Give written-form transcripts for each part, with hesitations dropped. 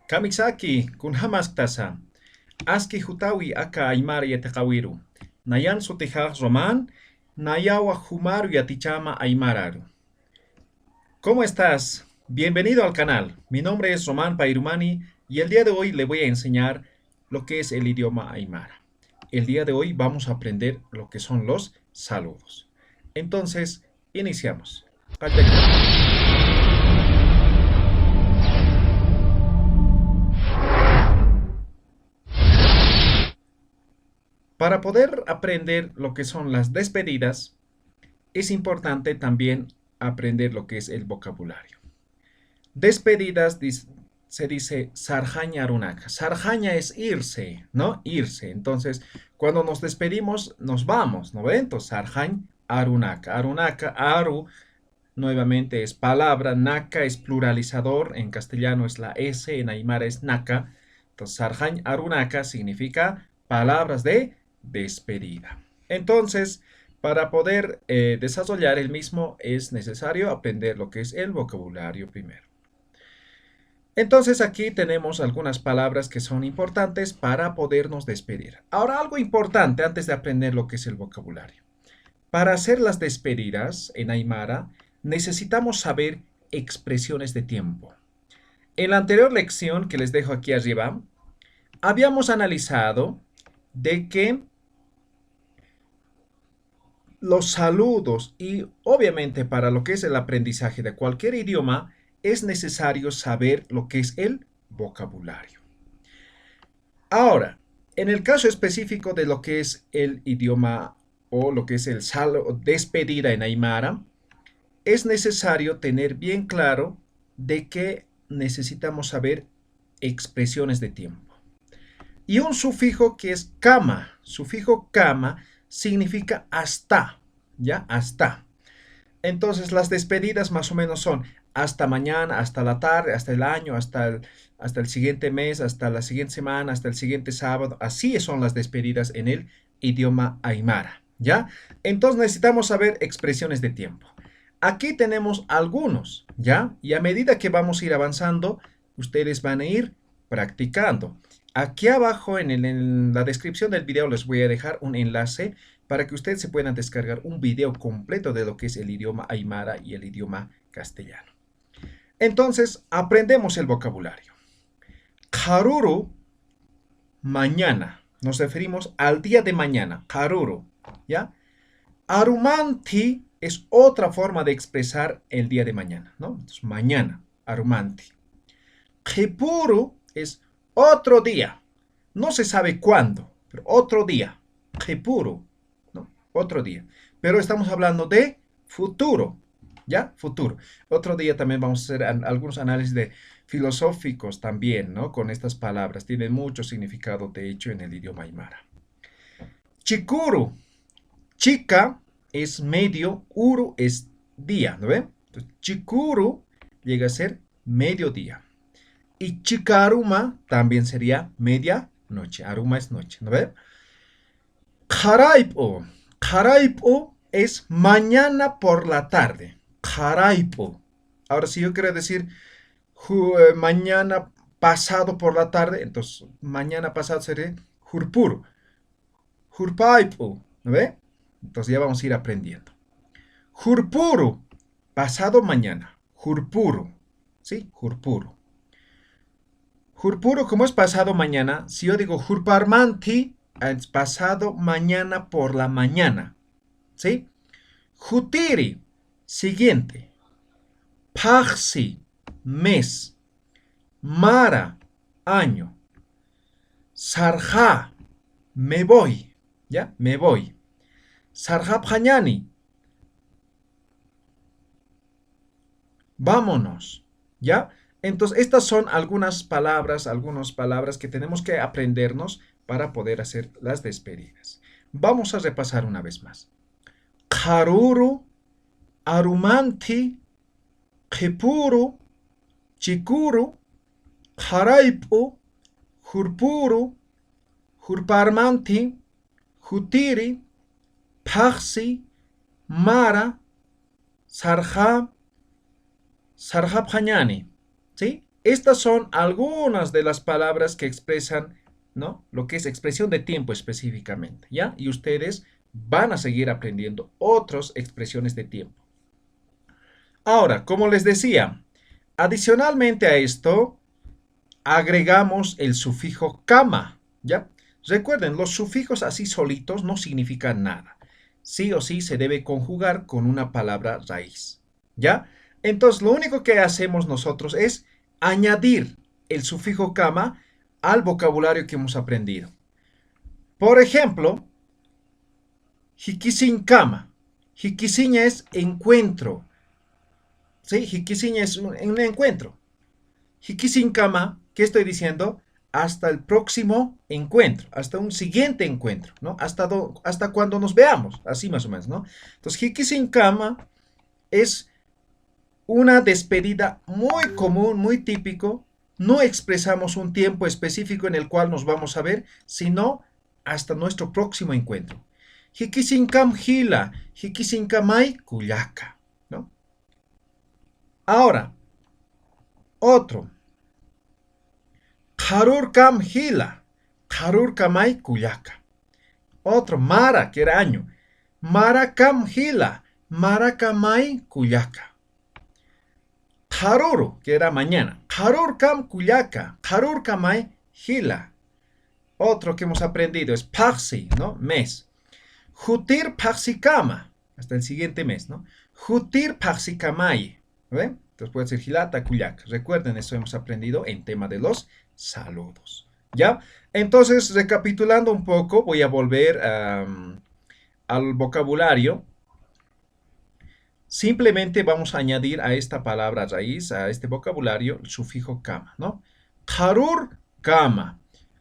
Kamisaki, kunhamaktasa. Aski hutawi aka aymara yatakawiru. Nayan sutijaj roman, nayawa humaru yatichama aymararu. ¿Cómo estás? Bienvenido al canal. Mi nombre es Román Pairumani y el día de hoy le voy a enseñar lo que es el idioma aymara. El día de hoy vamos a aprender lo que son los saludos. Entonces, iniciamos. Para poder aprender lo que son las despedidas, es importante también aprender lo que es el vocabulario. Despedidas se dice sarjaña arunaka. Sarjaña es irse, ¿no? Irse. Entonces, cuando nos despedimos, nos vamos, ¿no ven? Entonces, sarjañ arunaka. Arunaka, aru, nuevamente es palabra. Naka es pluralizador. En castellano es la S, en aymara es naka. Entonces, sarjañ arunaka significa palabras de despedida. Entonces, para poder desarrollar el mismo es necesario aprender lo que es el vocabulario primero. Entonces aquí tenemos algunas palabras que son importantes para podernos despedir. Ahora algo importante antes de aprender lo que es el vocabulario. Para hacer las despedidas en aymara necesitamos saber expresiones de tiempo. En la anterior lección que les dejo aquí arriba, habíamos analizado de que los saludos y obviamente para lo que es el aprendizaje de cualquier idioma es necesario saber lo que es el vocabulario. Ahora, en el caso específico de lo que es el idioma o lo que es el saludo, despedida en aymara, es necesario tener bien claro de que necesitamos saber expresiones de tiempo. Y un sufijo que es kama, sufijo kama significa hasta, ¿ya? Hasta. Entonces las despedidas más o menos son hasta mañana, hasta la tarde, hasta el año, hasta el siguiente mes, hasta la siguiente semana, hasta el siguiente sábado. Así son las despedidas en el idioma aymara, ¿ya? Entonces necesitamos saber expresiones de tiempo. Aquí tenemos algunos, ¿ya? Y a medida que vamos a ir avanzando, ustedes van a ir practicando. Aquí abajo en la descripción del video les voy a dejar un enlace para que ustedes se puedan descargar un video completo de lo que es el idioma aymara y el idioma castellano. Entonces, aprendemos el vocabulario. Karuru, mañana. Nos referimos al día de mañana. Karuru, ¿ya? Arumanti es otra forma de expresar el día de mañana, ¿no? Entonces, mañana, arumanti. Kipuru es otro día. No se sabe cuándo, pero otro día. Kipuru, ¿no? Otro día. Pero estamos hablando de futuro, ¿ya? Futuro. Otro día también vamos a hacer algunos análisis filosóficos también, ¿no? Con estas palabras. Tienen mucho significado, de hecho, en el idioma aymara. Chikuru. Chica es medio, uru es día, ¿no ven? Entonces, chikuru llega a ser mediodía. Y chikaruma también sería media noche. Aruma es noche, ¿no ven? Karaipo. Karaipo es mañana por la tarde. Karaipo. Ahora, si yo quiero decir mañana pasado por la tarde, entonces mañana pasado sería hurpuru. Hurpaipo, ¿no ve? Entonces ya vamos a ir aprendiendo. Hurpuru, pasado mañana. Hurpuru, ¿sí? Hurpuru. Hurpuru, como es pasado mañana, si yo digo hurparmanti, es pasado mañana por la mañana, ¿sí? Hutiri, siguiente. Paxi, mes. Mara, año. Sarja, me voy, ¿ya? Me voy. Sarja Phañani, vámonos, ¿ya? Entonces, estas son algunas palabras que tenemos que aprendernos para poder hacer las despedidas. Vamos a repasar una vez más. Karuru, arumanti, kipuru, chikuru, haraipu, hurpuru, hurparmanti, hutiri, paxi, mara, sarja, Sarjab Hañani, ¿sí? Estas son algunas de las palabras que expresan, ¿no?, lo que es expresión de tiempo específicamente, ¿ya? Y ustedes van a seguir aprendiendo otras expresiones de tiempo. Ahora, como les decía, adicionalmente a esto, agregamos el sufijo kama, ¿ya? Recuerden, los sufijos así solitos no significan nada. Sí o sí se debe conjugar con una palabra raíz, ¿ya? Entonces, lo único que hacemos nosotros es añadir el sufijo kama al vocabulario que hemos aprendido. Por ejemplo, hikisin kama. Hikisin es encuentro. ¿Sí? Hikisin es un encuentro. Hikisin kama, ¿qué estoy diciendo? Hasta el próximo encuentro, hasta un siguiente encuentro, ¿no? Hasta cuando nos veamos, así más o menos, ¿no? Entonces, hikisin kama es una despedida muy común, muy típico. No expresamos un tiempo específico en el cual nos vamos a ver, sino hasta nuestro próximo encuentro. Hikisinkam hila, hikisinkamai kuyaka, ¿no? Ahora, otro. Harurkam hila, harurkamai kuyaka. Otro, mara, que era año. Marakam hila, marakamai kuyaka. Haruru, que era mañana. Harurkam kuyaka, harurkamai hila. Otro que hemos aprendido es paxi, ¿no? Mes. Jutir paxikama, hasta el siguiente mes, ¿no? Jutir paxikamai, ¿ven? Entonces puede ser hilata, kuyak. Recuerden, eso hemos aprendido en tema de los saludos, ¿ya? Entonces, recapitulando un poco, voy a volver al vocabulario. Simplemente vamos a añadir a esta palabra raíz, a este vocabulario, el sufijo kama, ¿no? Harur kama,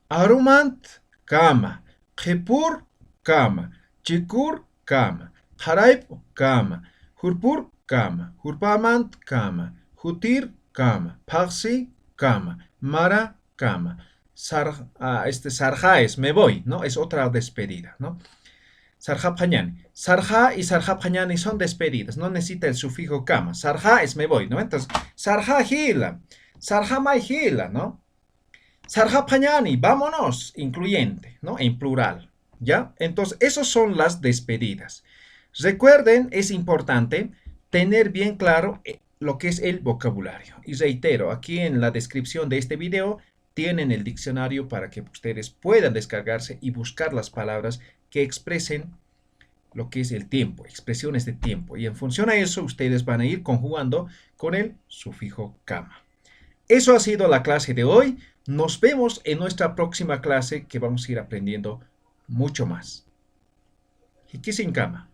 arumant kama, khepur kama, chikur kama, haraip kama, hurpur kama, hurpamant kama, hutir kama, paxi kama, mara kama. Sarja es me voy, ¿no? Es otra despedida, ¿no? Sarja pañani. Sarja y sarja pañani son despedidas, no necesita el sufijo kama. Sarja es me voy, ¿no? Entonces, sarja hila, sarja mai hila, ¿no? Sarja pañani, vámonos, incluyente, ¿no? En plural, ¿ya? Entonces, esas son las despedidas. Recuerden, es importante tener bien claro lo que es el vocabulario. Y reitero, aquí en la descripción de este video tienen el diccionario para que ustedes puedan descargarse y buscar las palabras que expresen lo que es el tiempo, expresiones de tiempo. Y en función a eso, ustedes van a ir conjugando con el sufijo kama. Eso ha sido la clase de hoy. Nos vemos en nuestra próxima clase que vamos a ir aprendiendo mucho más. Hikisin kama.